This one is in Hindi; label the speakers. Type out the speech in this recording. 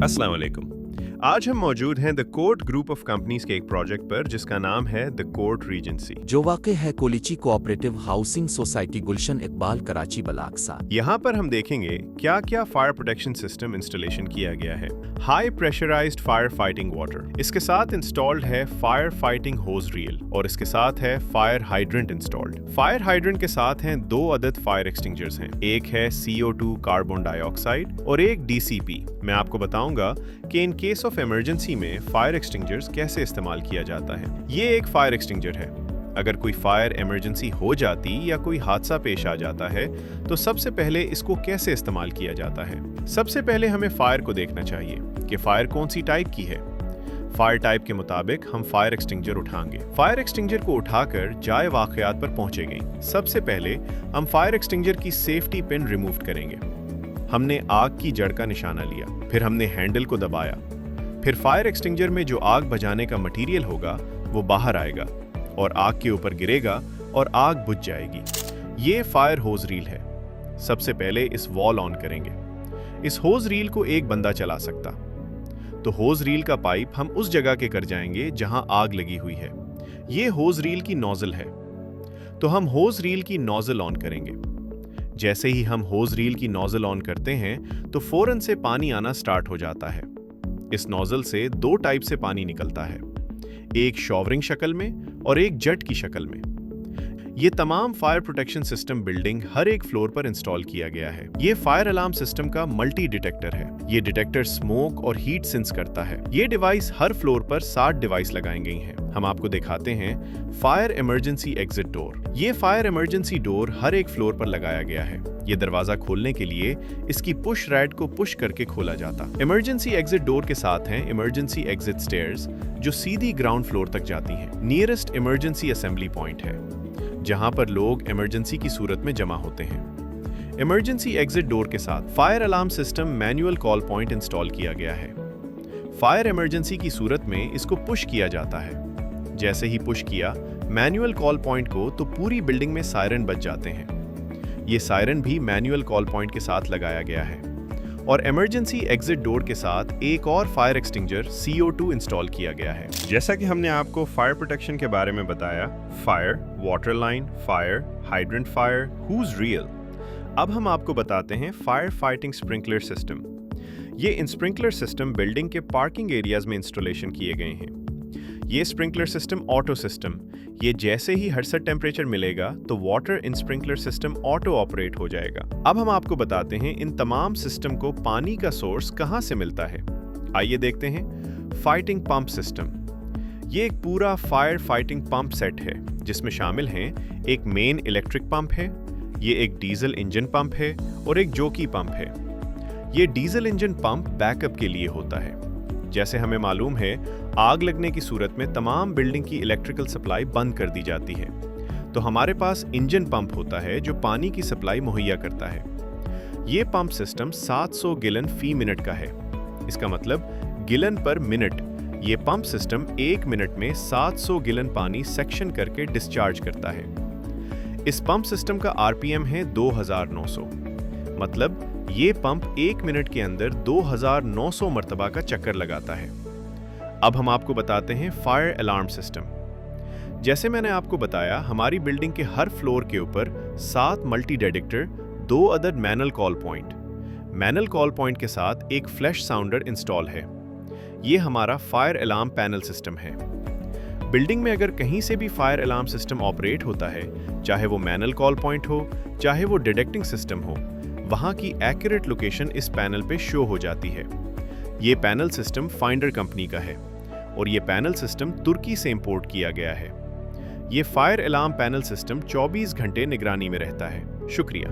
Speaker 1: अस्सलाम वालेकुम। आज हम मौजूद हैं the court group of companies के एक प्रोजेक्ट पर जिसका नाम है द कोर्ट रीजेंसी,
Speaker 2: जो वाक़ है कोलिची कोऑपरेटिव हाउसिंग सोसाइटी गुलशन इकबाल कराची बलाक सा।
Speaker 1: यहाँ पर हम देखेंगे क्या क्या फायर प्रोटेक्शन सिस्टम इंस्टॉलेशन किया गया है। High pressurized fire fighting water, इसके साथ इंस्टॉल्ड है फायर फाइटिंग होज रील और इसके साथ है fire hydrant installed. Fire hydrant के साथ हैं 2 अदद फायर एक्सटिंग्विशर्स हैं, एक है CO2 कार्बन डाइऑक्साइड और एक DCP। मैं आपको बताऊंगा कि इन केस ऑफ इमरजेंसी में फायर एक्सटिंग्विशर्स कैसे इस्तेमाल किया जाता है। ये एक फायर एक्सटिंग्विशर है। अगर कोई फायर इमरजेंसी हो जाती या कोई हादसा पेश आ जाता है तो सबसे पहले इसको कैसे इस्तेमाल किया जाता है। सबसे पहले हमें फायर को देखना चाहिए कि फायर कौन सी टाइप की है। फायर टाइप के मुताबिक हम फायर एक्सटिंग्विशर उठाएंगे। फायर एक्सटिंग्विशर को उठाकर जाए वाकयात पर पहुंचेंगे। सबसे पहले हम फायर एक्सटिंग्विशर की सेफ्टी पिन रिमूव करेंगे। हमने आग की जड़ का निशाना लिया, फिर हमने हैंडल को दबाया, फिर फायर एक्सटिंग्विशर में जो आग बुझाने का मटेरियल होगा वो बाहर आएगा और आग के ऊपर गिरेगा और आग बुझ जाएगी। ये फायर होज रील है। सबसे पहले इस वॉल ऑन करेंगे। इस होज रील को एक बंदा चला सकता, तो होज रील का पाइप हम उस जगह के कर जाएंगे जहां आग लगी हुई है। ये होज रील की नोजल है, तो हम होज रील की नोजल ऑन करेंगे। जैसे ही हम होज रील की नोजल ऑन करते हैं तो फौरन से पानी आना स्टार्ट हो जाता है। इस नोजल से 2 टाइप से पानी निकलता है, एक शॉवरिंग शक्ल में और एक जेट की शक्ल में। ये तमाम फायर प्रोटेक्शन सिस्टम बिल्डिंग हर एक फ्लोर पर इंस्टॉल किया गया है। ये फायर अलार्म सिस्टम का मल्टी डिटेक्टर है। ये डिटेक्टर स्मोक और हीट सेंस करता है। ये डिवाइस हर फ्लोर पर 60 डिवाइस लगाई गई हैं। हम आपको दिखाते हैं फायर इमरजेंसी एग्जिट डोर। ये फायर इमरजेंसी डोर हर एक फ्लोर पर लगाया गया है। ये दरवाजा खोलने के लिए इसकी पुश रैड को पुश करके खोला जाता। इमरजेंसी एग्जिट डोर के साथ हैं इमरजेंसी एग्जिट स्टेयर्स जो सीधी ग्राउंड फ्लोर तक जाती हैं। नियरेस्ट इमरजेंसी असेंबली पॉइंट है जहां पर लोग इमरजेंसी की सूरत में जमा होते हैं। इमरजेंसी एग्जिट डोर के साथ fire alarm system manual call point install किया गया है। फायर इमरजेंसी की सूरत में इसको पुश किया जाता है। जैसे ही पुश किया मैनुअल कॉल पॉइंट को तो पूरी बिल्डिंग में सायरन बज जाते हैं। ये सायरन भी मैनुअल कॉल पॉइंट के साथ लगाया गया है। और इमरजेंसी एग्जिट डोर के साथ एक और फायर एक्सटिंग्विशर CO2 इंस्टॉल किया गया है। जैसा कि हमने आपको फायर प्रोटेक्शन के बारे में बताया, fire, water line, fire, hydrant fire, hose reel. अब हम आपको बताते हैं फायर फाइटिंग स्प्रिंकलर सिस्टम। ये स्प्रिंकलर सिस्टम बिल्डिंग के पार्किंग एरियाज में इंस्टॉलेशन किए गए हैं। ये स्प्रिंकलर सिस्टम ऑटो सिस्टम, ये जैसे ही हर्सट टेम्परेचर मिलेगा तो water in sprinkler system auto operate हो जाएगा। अब हम आपको बताते हैं इन तमाम सिस्टम को पानी का सोर्स कहां से मिलता है। आइए देखते हैं फाइटिंग पंप सिस्टम। ये एक पूरा फायर फाइटिंग पंप सेट है जिसमें शामिल हैं एक मेन इलेक्ट्रिक पंप है, ये एक डीजल इंजन पंप है और एक जोकी पंप है। ये डीजल इंजन पंप बैकअप के लिए होता है। जैसे हमें मालूम है, आग लगने की सूरत में तमाम बिल्डिंग की इलेक्ट्रिकल सप्लाई बंद कर दी जाती है, तो हमारे पास इंजन पंप होता है जो पानी की सप्लाई मुहैया करता है। ये पंप सिस्टम 700 गैलन फी मिनट का है। इसका मतलब गिलन पर मिनट। ये पंप सिस्टम 1 मिनट में 700 गैलन पानी सेक्शन करके डिस्चार्ज करता है। इस पंप सिस्टम का RPM है 2900, मतलब ये पंप 1 मिनट के अंदर 2900 मरतबा का चक्कर लगाता है। अब हम आपको बताते हैं फायर अलार्म सिस्टम। जैसे मैंने आपको बताया, हमारी बिल्डिंग के हर फ्लोर के ऊपर 7 मल्टी डिटेक्टर, 2 अदद manual call point. Manual call point के साथ एक फ्लैश साउंडर इंस्टॉल है। ये हमारा फायर अलार्म पैनल सिस्टम है। बिल्डिंग में अगर कहीं से भी फायर अलार्म सिस्टम ऑपरेट होता है, चाहे वो मैनुअल कॉल पॉइंट हो, चाहे वो डिटेक्टिंग सिस्टम हो, वहां की एक्यूरेट लोकेशन इस पैनल पे शो हो जाती है। ये पैनल सिस्टम फाइंडर कंपनी का है और ये पैनल सिस्टम तुर्की से इंपोर्ट किया गया है। ये फायर अलार्म पैनल सिस्टम 24 घंटे निगरानी में रहता है। शुक्रिया।